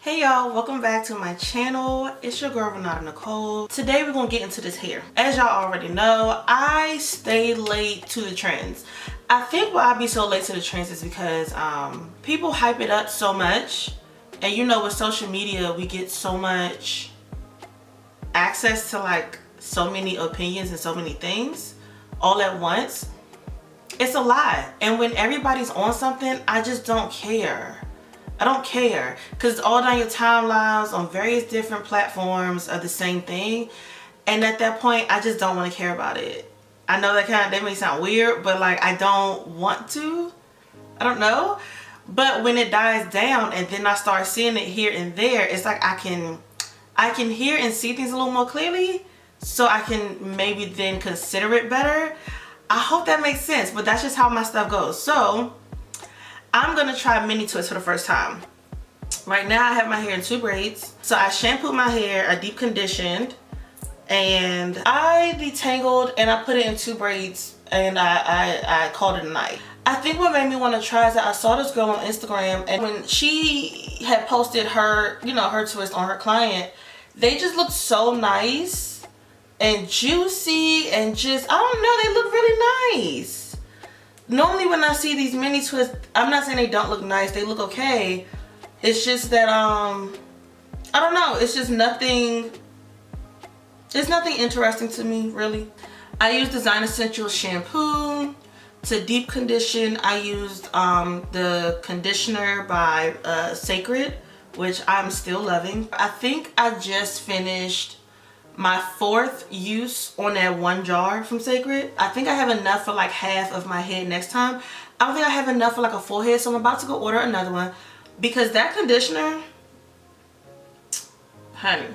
Hey y'all, welcome back to my channel. It's your girl Renata Nicole. Today we're gonna get into this hair. As y'all already know, I stay late to the trends. I think why I be so late to the trends is because people hype it up so much, and you know with social media we get so much access to like so many opinions and so many things all at once. It's a lot, and when everybody's on something, I just don't care. I don't care because it's all down your timelines on various different platforms of the same thing, and at that point I just don't want to care about it. I know that may sound weird, but like I don't want to. I don't know, but when it dies down and then I start seeing it here and there, it's like I can hear and see things a little more clearly, so I can maybe then consider it better. I hope that makes sense, but that's just how my stuff goes. So I'm gonna try mini twists for the first time. Right now I have my hair in 2 braids. So I shampooed my hair, I deep conditioned, and I detangled and I put it in 2 braids, and I called it a night. I think what made me want to try is that I saw this girl on Instagram, and when she had posted her, her twist on her client, they just looked so nice and juicy and just, I don't know, they look really nice. Normally when I see these mini twists, I'm not saying they don't look nice, they look okay. It's just that, I don't know, it's just nothing, it's nothing interesting to me, really. I used Design Essentials shampoo. To deep condition, I used the conditioner by Sacred, which I'm still loving. I think I just finished my 4th use on that 1 jar from Sacred. I think I have enough for like half of my head next time. I don't think I have enough for like a full head, so I'm about to go order another one because that conditioner, honey,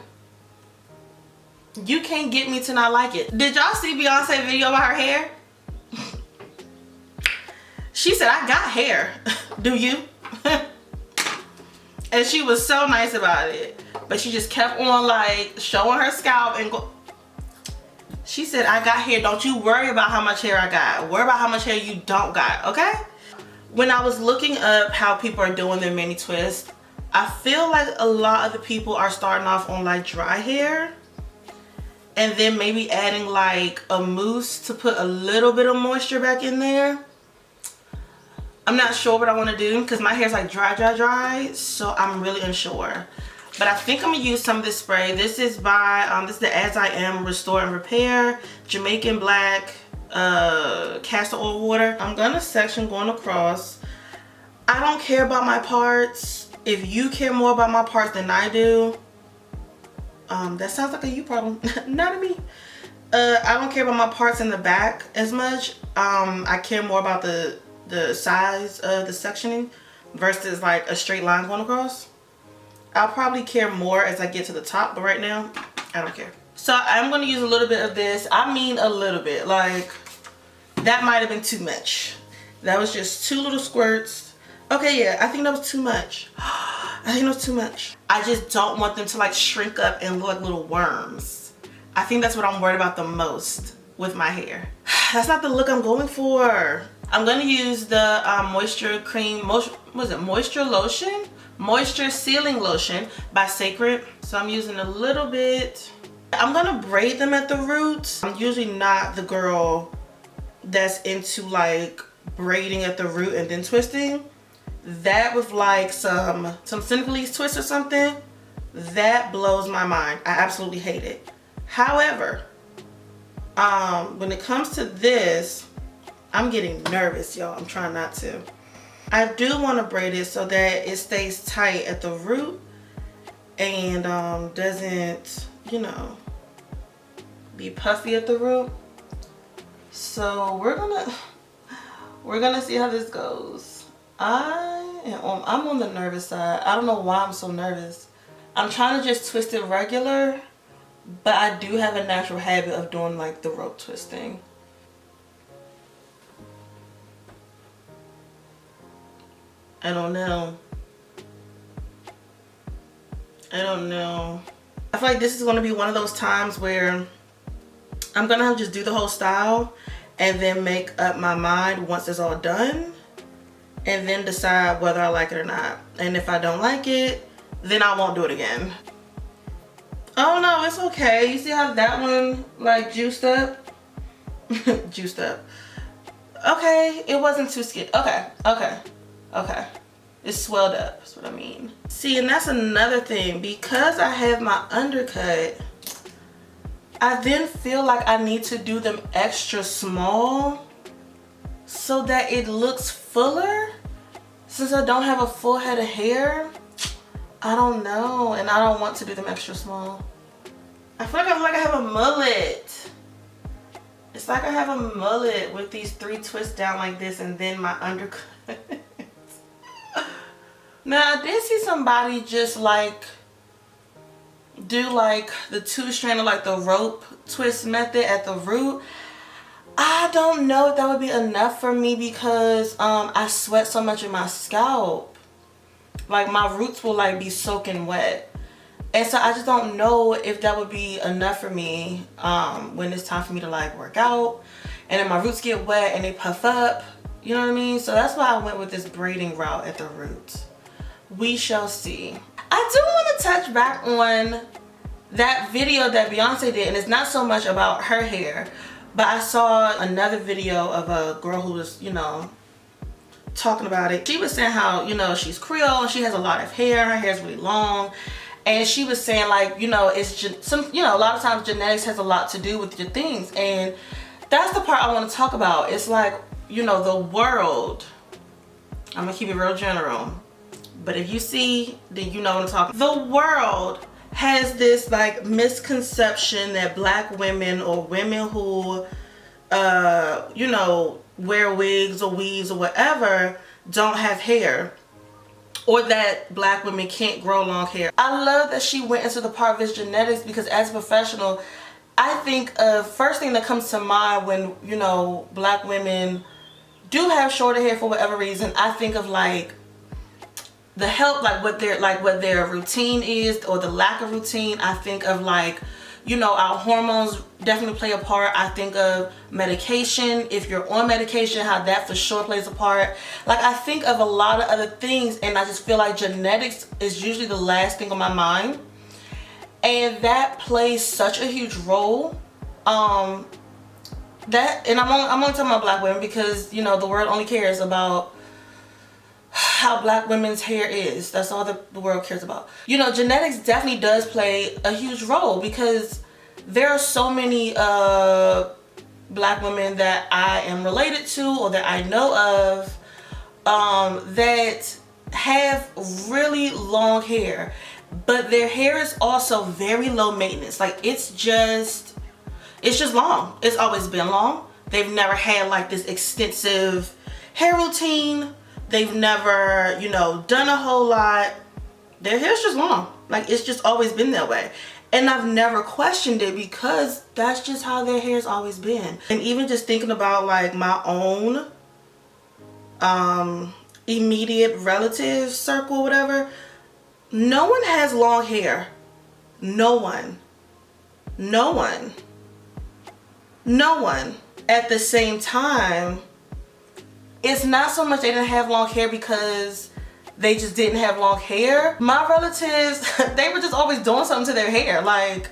you can't get me to not like it. Did y'all see Beyonce's video about her hair? She said, I got hair. Do you? And she was so nice about it, but she just kept on like showing her scalp and go. She said, I got hair. Don't you worry about how much hair I got. Worry about how much hair you don't got, okay? When I was looking up how people are doing their mini twist, I feel like a lot of the people are starting off on like dry hair and then maybe adding like a mousse to put a little bit of moisture back in there. I'm not sure what I want to do because my hair's like dry, so I'm really unsure. But I think I'm gonna use some of this spray. This is by this is the As I Am Restore and Repair Jamaican Black castor oil water. I'm gonna section going across. I don't care about my parts. If you care more about my parts than I do, that sounds like a you problem, not a me. I don't care about my parts in the back as much. I care more about the size of the sectioning versus like a straight line going across. I'll probably care more as I get to the top, but right now I don't care. So I'm going to use a little bit of this. I mean a little bit, like that might have been too much. That was just 2 little squirts. Okay, yeah, I think that was too much. I think that was too much. I just don't want them to like shrink up and look like little worms. I think that's what I'm worried about the most with my hair. That's not the look I'm going for. I'm going to use the moisture cream, moisture lotion? Moisture sealing lotion by Sacred. So I'm using a little bit. I'm going to braid them at the roots. I'm usually not the girl that's into like braiding at the root and then twisting. That with like some Senegalese twist or something, that blows my mind. I absolutely hate it. However, when it comes to this, I'm getting nervous, y'all. I'm trying not to. I do want to braid it so that it stays tight at the root and doesn't, be puffy at the root. So we're gonna see how this goes. I'm on the nervous side. I don't know why I'm so nervous. I'm trying to just twist it regular, but I do have a natural habit of doing like the rope twisting. I don't know. I feel like this is going to be one of those times where I'm going to have to just do the whole style and then make up my mind once it's all done and then decide whether I like it or not. And if I don't like it, then I won't do it again. Oh no, it's okay. You see how that one like juiced up? Juiced up. Okay, it wasn't too skinny. Okay, okay, okay. It swelled up, that's what I mean. See, and that's another thing. Because I have my undercut, I then feel like I need to do them extra small so that it looks fuller. Since I don't have a full head of hair, I don't know, and I don't want to do them extra small. I feel like I have a mullet. It's like I have a mullet with these 3 twists down like this and then my undercut. Now I did see somebody just like do like the 2-strand of like the rope twist method at the root. I don't know if that would be enough for me because I sweat so much in my scalp. Like my roots will like be soaking wet. And so I just don't know if that would be enough for me when it's time for me to like work out. And then my roots get wet and they puff up. You know what I mean? So that's why I went with this braiding route at the roots. We shall see. I do want to touch back on that video that Beyonce did. And it's not so much about her hair. But I saw another video of a girl who was, you know, talking about it. She was saying how, you know, she's Creole and she has a lot of hair. Her hair's really long. And she was saying like, you know, it's a lot of times genetics has a lot to do with your things. And that's the part I want to talk about. It's like, you know, the world, I'm going to keep it real general. But if you see, then you know what I'm talking about. The world has this like misconception that black women or women who you know, wear wigs or weaves or whatever don't have hair, or that black women can't grow long hair. I love that she went into the part of his genetics because as a professional, I think first thing that comes to mind when, you know, black women do have shorter hair for whatever reason, I think of like the help, like what their routine is or the lack of routine. I think of like, you know, our hormones definitely play a part. I think of medication, if you're on medication, how that for sure plays a part. Like I think of a lot of other things, and I just feel like genetics is usually the last thing on my mind, and that plays such a huge role. That, and I'm only talking about black women because, you know, the world only cares about how black women's hair is. That's all the world cares about. You know, genetics definitely does play a huge role because there are so many black women that I am related to or that I know of that have really long hair, but their hair is also very low maintenance. Like it's just long. It's always been long. They've never had like this extensive hair routine. They've never, you know, done a whole lot. Their hair's just long. Like, it's just always been that way. And I've never questioned it because that's just how their hair's always been. And even just thinking about, like, my own immediate relative circle, whatever, no one has long hair. No one. No one. No one. At the same time, it's not so much they didn't have long hair because they just didn't have long hair. My relatives, they were just always doing something to their hair. Like,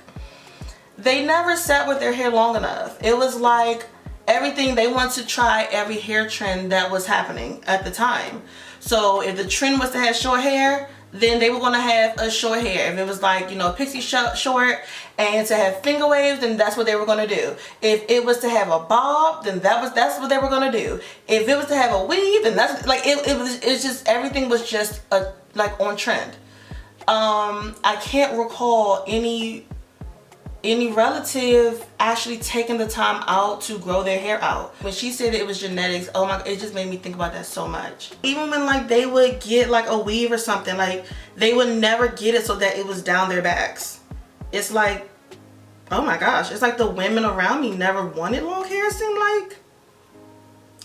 they never sat with their hair long enough. It was like everything, they wanted to try every hair trend that was happening at the time. So if the trend was to have short hair, then they were going to have a short hair. If it was like, you know, pixie short and to have finger waves, then that's what they were going to do. If it was to have a bob, then that's what they were going to do. If it was to have a weave, then that's like it's just everything was just like on trend. I can't recall any relative actually taking the time out to grow their hair out. When she said it was genetics, oh my, it just made me think about that so much. Even when like they would get like a weave or something, like they would never get it so that it was down their backs. It's like, oh my gosh, it's like the women around me never wanted long hair, it seemed like.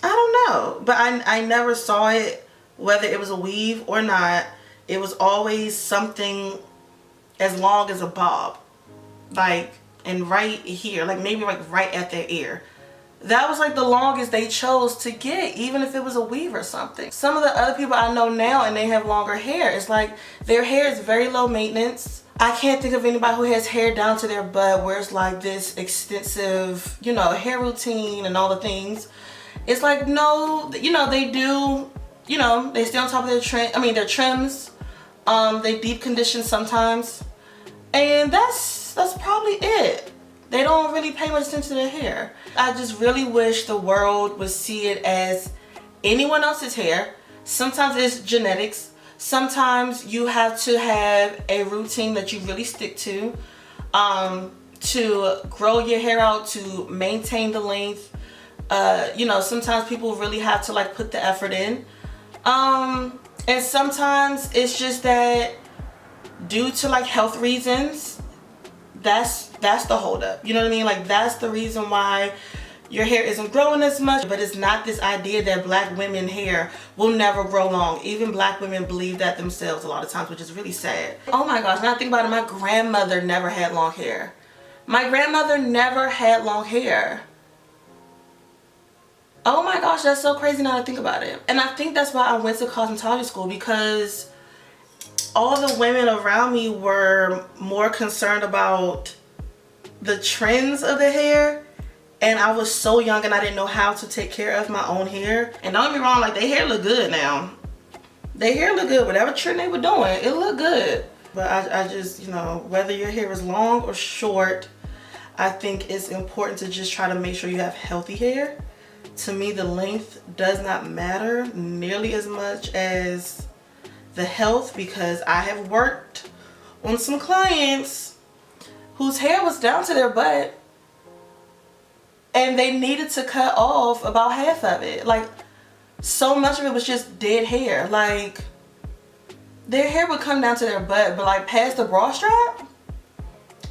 I don't know, but I never saw it, whether it was a weave or not. It was always something as long as a bob. Like, and right here, like maybe like right at their ear. that was like the longest they chose to get, even if it was a weave or something. Some of the other people I know now and they have longer hair, it's like their hair is very low maintenance. I can't think of anybody who has hair down to their butt where it's like this extensive, you know, hair routine and all the things. It's like, no, you know, they do, you know, they stay on top of their their trims. They deep condition sometimes. And that's probably it. They don't really pay much attention to their hair. I just really wish the world would see it as anyone else's hair. Sometimes it's genetics. Sometimes you have to have a routine that you really stick to grow your hair out, to maintain the length. You know, sometimes people really have to like put the effort in. And sometimes it's just that due to like health reasons, that's the holdup. You know what I mean? Like that's the reason why your hair isn't growing as much. But it's not this idea that black women hair will never grow long. Even black women believe that themselves a lot of times, which is really sad. Oh my gosh, now I think about it, my grandmother never had long hair. My grandmother never had long hair. Oh my gosh, that's so crazy now to think about it. And I think that's why I went to cosmetology school, because all the women around me were more concerned about the trends of the hair. And I was so young and I didn't know how to take care of my own hair. And don't get me wrong, like their hair look good now. Their hair look good. Whatever trend they were doing, it looked good. But I just, you know, whether your hair is long or short, I think it's important to just try to make sure you have healthy hair. To me, the length does not matter nearly as much as the health, because I have worked on some clients whose hair was down to their butt and they needed to cut off about half of it. Like, so much of it was just dead hair. Like, their hair would come down to their butt, but like past the bra strap,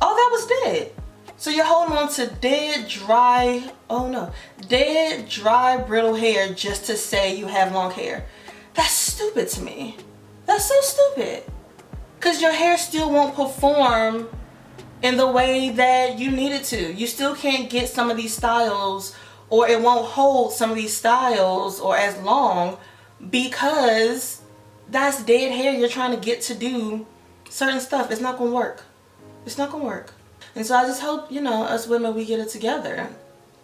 oh, that was dead. So you're holding on to dead, dry, dead, dry, brittle hair just to say you have long hair. That's stupid to me. That's so stupid. Because your hair still won't perform in the way that you need it to. You still can't get some of these styles, or it won't hold some of these styles or as long, because that's dead hair you're trying to get to do certain stuff. It's not going to work. It's not going to work. And so I just hope, you know, us women, we get it together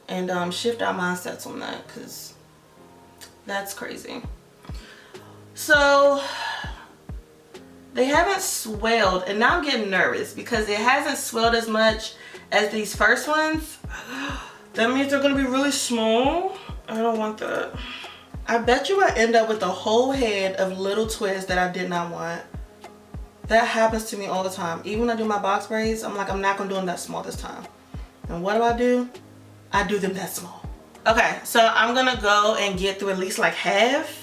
and shift our mindsets on that, because that's crazy. So they haven't swelled, and now I'm getting nervous because it hasn't swelled as much as these first ones. That means they're going to be really small. I don't want that. I bet you I end up with a whole head of little twists that I did not want. That happens to me all the time. Even when I do my box braids, I'm like, I'm not gonna do them that small this time. And what do? I do them that small. Okay, so I'm gonna go and get through at least like half.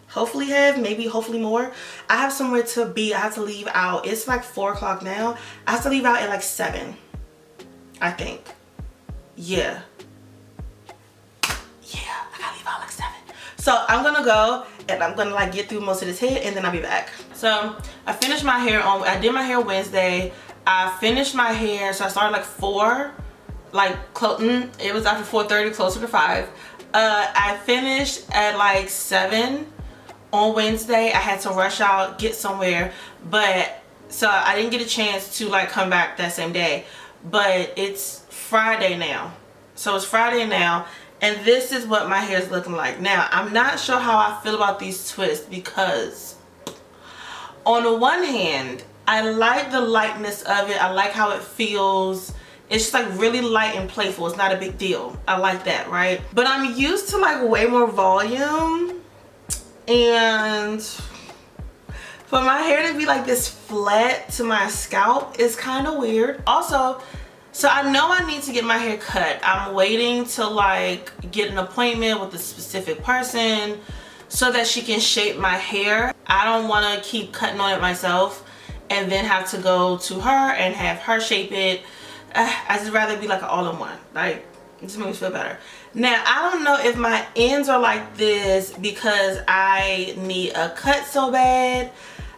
Hopefully half, maybe hopefully more. I have somewhere to be. I have to leave out. It's like 4 o'clock now. I have to leave out at like 7, I think. Yeah, I gotta leave out like 7. So I'm gonna go and I'm gonna like get through most of this head and then I'll be back. So I finished my hair I did my hair Wednesday. I finished my hair, so I started like 4, like it was after 4:30, closer to 5. I finished at like 7 on Wednesday. I had to rush out, get somewhere, but so I didn't get a chance to like come back that same day. But it's Friday now. So it's Friday now. And this is what my hair is looking like. Now, I'm not sure how I feel about these twists, because on the one hand, I like the lightness of it. I like how it feels. It's just like really light and playful. It's not a big deal. I like that, right? But I'm used to like way more volume. And for my hair to be like this flat to my scalp is kind of weird. Also, so I know I need to get my hair cut. I'm waiting to like get an appointment with a specific person so that she can shape my hair. I don't want to keep cutting on it myself and then have to go to her and have her shape it. I just rather be like an all-in-one. Like, it just makes me feel better. Now, I don't know if my ends are like this because I need a cut so bad.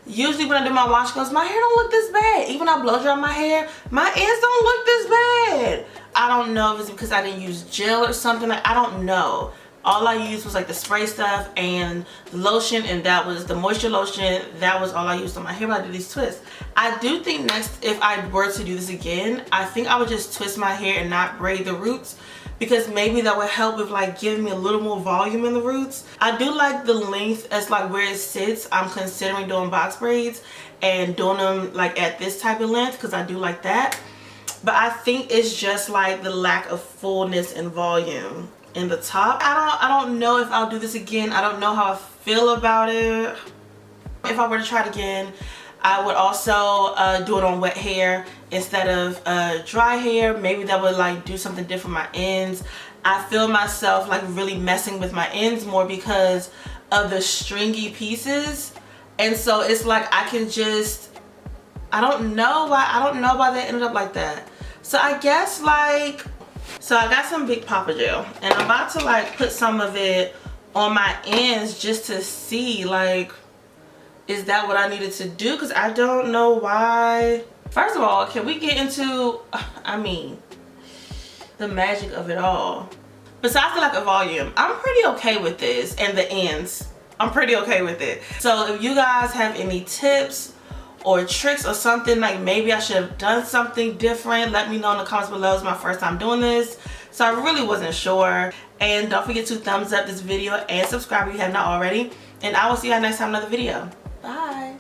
Usually when I do my wash goes, my hair don't look this bad. Even when I blow dry my hair, my ends don't look this bad. I don't know if it's because I didn't use gel or something. Like, I don't know. All I used was like the spray stuff and the lotion, and that was the moisture lotion. That was all I used on my hair. But I did these twists. I do think next, if I were to do this again, I think I would just twist my hair and not braid the roots, because maybe that would help with like giving me a little more volume in the roots. I do like the length as like where it sits. I'm considering doing box braids and doing them like at this type of length, because I do like that. But I think it's just like the lack of fullness and volume in the top. I don't know if I'll do this again. I don't know how I feel about it. If I were to try it again, I would also do it on wet hair instead of dry hair. Maybe that would like do something different with my ends. I feel myself like really messing with my ends more because of the stringy pieces. And so it's like I can just, I don't know why they ended up like that. So I guess like, so I got some Big Papa gel and I'm about to like put some of it on my ends just to see like, is that what I needed to do? Because I don't know why. First of all, can we get into, I mean, the magic of it all? Besides the lack of volume, I'm pretty okay with this, and the ends, I'm pretty okay with it. So if you guys have any tips or tricks or something, like maybe I should have done something different, let me know in the comments below. It's my first time doing this, so I really wasn't sure. And don't forget to thumbs up this video and subscribe if you have not already. And I will see you guys next time in another video. Bye.